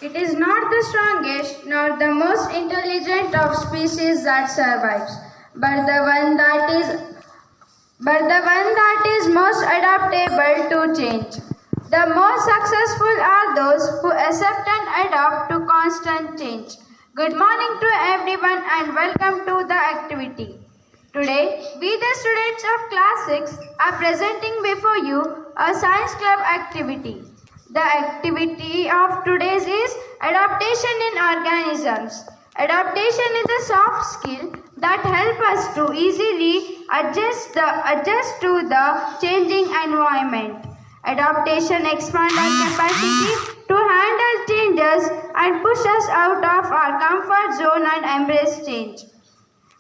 It is not the strongest nor the most intelligent of species that survives, but the one that is most adaptable to change. The most successful are those who accept and adapt to constant change. Good morning to everyone and welcome to the activity. Today, we the students of class 6 are presenting before you a science club activity. The activity of today is adaptation in organisms. Adaptation is a soft skill that helps us to easily adjust to the changing environment. Adaptation expands our capacity to handle changes and push us out of our comfort zone and embrace change.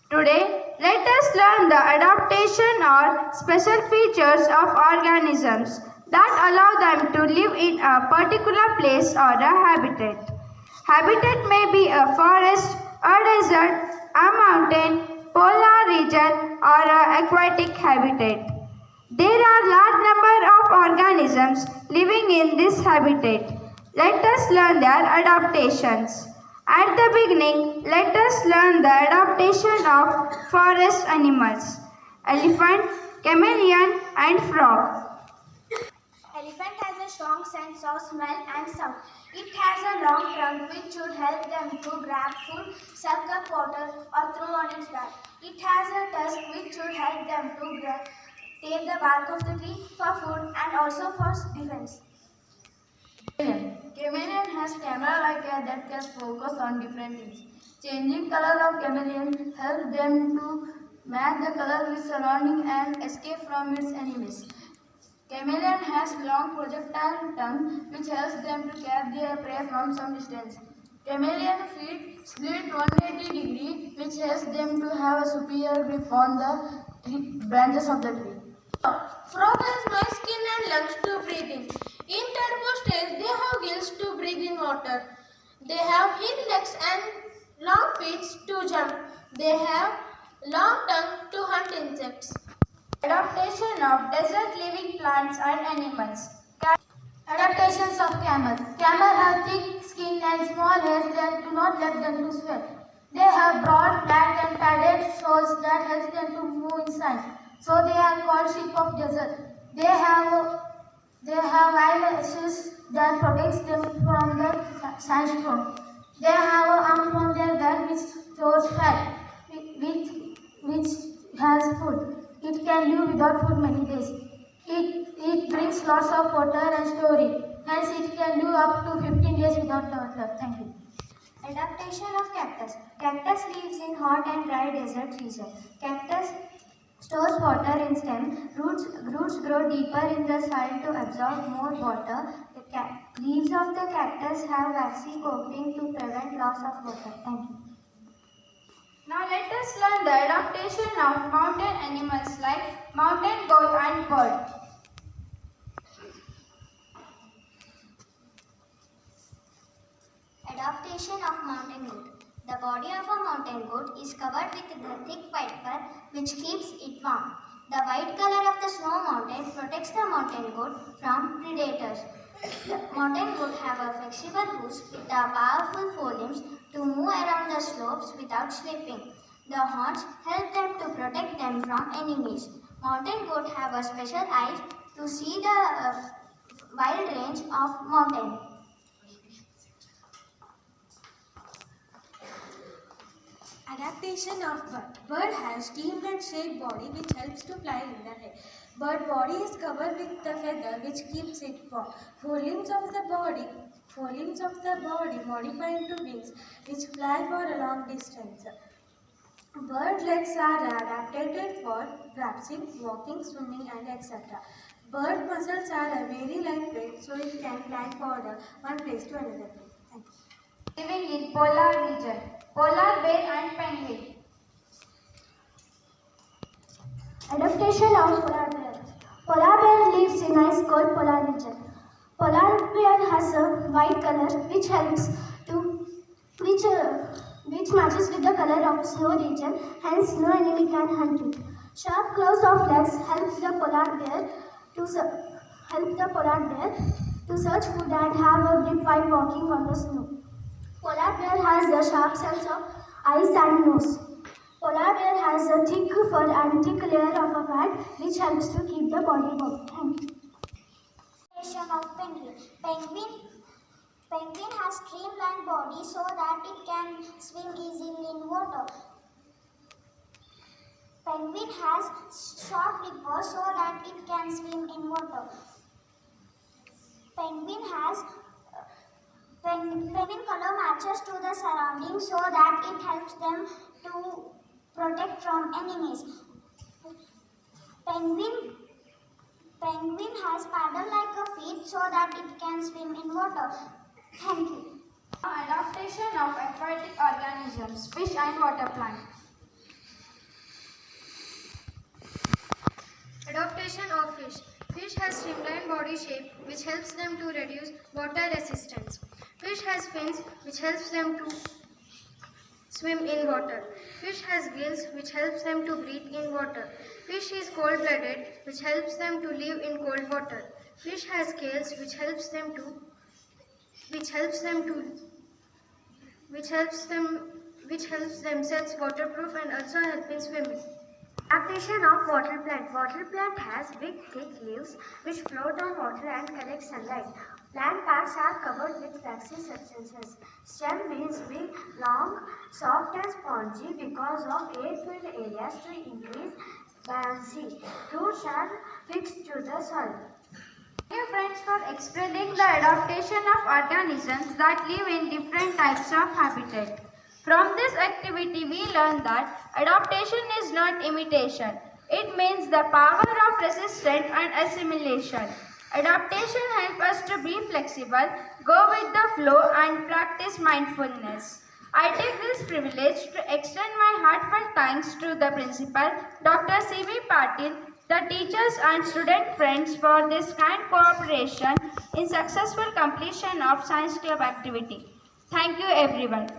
Today, let us learn the adaptation or special features of organisms that allow them to live in a particular place or a habitat. Habitat may be a forest, a desert, a mountain, polar region, or an aquatic habitat. There are large number of organisms living in this habitat. Let us learn their adaptations. At the beginning, let us learn the adaptation of forest animals: elephant, chameleon, and frog. Elephant has a strong sense of smell and sound. It has a long trunk which should help them to grab food, suck up water, or throw on its back. It has a tusk which should help them to take the bark of the tree for food and also for defense. Chameleon has camera-like eye that can focus on different things. Changing color of chameleon helps them to match the color with surrounding and escape from its enemies. Chameleon has long projectile tongue which helps them to catch their prey from some distance. Chameleon feet split 180 degree which helps them to have a superior grip on the branches of the tree. Frog has no skin and lungs to breathe in. In turbo stage, they have gills to breathe in water. They have hind legs and long feet to jump. They have long tongue to hunt insects. Adaptation of desert living plants and animals. Adaptations of camel. Camel have thick skin and small hairs that do not let them to sweat. They have broad, flat and padded soles that help them to move inside. So they are called sheep of desert. They have eyelashes that protects them from the sandstorm. They have an arm on their back which stores fat, which has food. It can live without food many days. It drinks lots of water and store it. Hence, it can live up to 15 days without water. Thank you. Adaptation of cactus. Cactus lives in hot and dry desert region. Cactus stores water in stem. Roots grow deeper in the soil to absorb more water. The leaves of the cactus have waxy coating to prevent loss of water. Thank you. Now let us learn the adaptation of mountain animals like mountain goat and bird. Adaptation of mountain goat. The body of a mountain goat is covered with the thick white fur which keeps it warm. The white color of the snow mountain protects the mountain goat from predators. The mountain goat have a flexible hooves with the powerful forelimbs to move around the slopes without slipping. The horns help them to protect them from enemies. Mountain goat have a special eyes to see the wide range of mountain. Adaptation of bird. Bird has team-shaped body which helps to fly in the air. Bird body is covered with the feather which keeps it warm. Forelimbs of the body modify into wings which fly for a long distance. Bird legs are adapted for grasping, walking, swimming and etc. Bird muscles are very lightweight so it can fly for one place to another place. Thank you. Living in polar region. Polar bear and penguin. Adaptation of polar bear. Polar bear lives in ice cold polar region. Polar bear has a white color which matches with the color of snow region, hence no enemy can hunt it. Sharp claws of legs helps the polar bear to to search food and have a grip while walking on the snow. Polar bear has a sharp sense of eyes and nose. Polar bear has a thick fur and thick layer of a fat which helps to keep the body warm. Thank you. Adaptation of penguin. Penguin has streamlined body so that it can swim easily in water. Penguin has short liver so that it can swim in water. Penguin has penguin color matches to the surroundings so that it helps them to protect from enemies. Penguin has paddle-like feet so that it can swim in water. Thank you. Adaptation of aquatic organisms, fish and water plant. Adaptation of fish. Fish has streamlined body shape which helps them to reduce water resistance. Fish has fins which helps them to swim in water. Fish has gills which helps them to breathe in water. Fish is cold-blooded which helps them to live in cold water. Fish has scales which helps them themselves waterproof and also help in swimming. Adaptation of water plant. Water plant has big thick leaves which float on water and collect sunlight. Plant parts are covered with waxy substances. Stem is big, long, soft and spongy because of air-filled areas to increase buoyancy. Roots are fixed to the soil. Thank you friends for explaining the adaptation of organisms that live in different types of habitat. From this activity we learn that adaptation is not imitation. It means the power of resistance and assimilation. Adaptation helps us to be flexible, go with the flow and practice mindfulness. I take this privilege to extend my heartfelt thanks to the principal, Dr. C.V. Patil, the teachers and student friends for this kind cooperation in successful completion of science club activity. Thank you everyone.